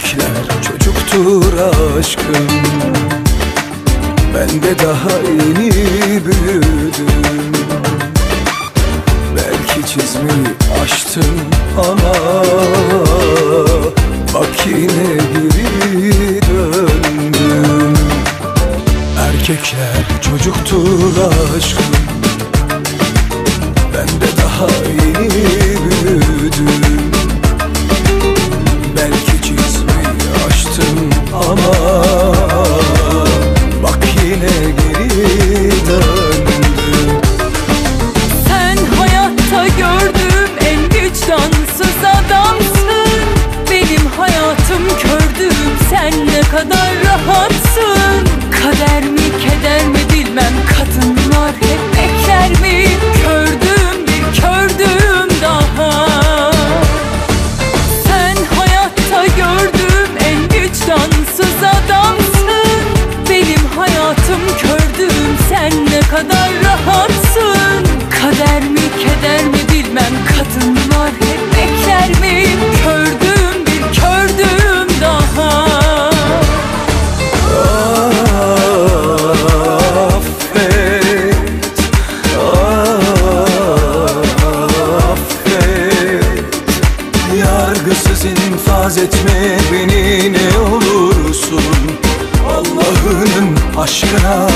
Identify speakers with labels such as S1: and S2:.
S1: Erkekler çocuktur aşkım, ben de daha yeni büyüdüm. Belki çizmeyi açtım ama bak yine geri döndüm. Erkekler çocuktur aşkım, ben de daha yeni büyüdüm. Belki çizmeyi açtım ama bak yine geri döndüm.
S2: Sen hayatta gördüğüm en vicdansız adamsın. Benim hayatım kördüm, sen ne kadar rahatsın. Kader mi keder mi bilmem, kadınlar hep bekler mi? Kördüm bir kördüm daha. Sen hayatta gördüğüm en vicdansız adamsın. Benim hayatım kördüm, sen ne kadar rahatsın. Kader mi keder mi bilmem, kadınlar hep bekler mi? Kördüm bir kördüm daha.
S1: Yargısız infaz etme beni ne olursun, Allah'ının aşkına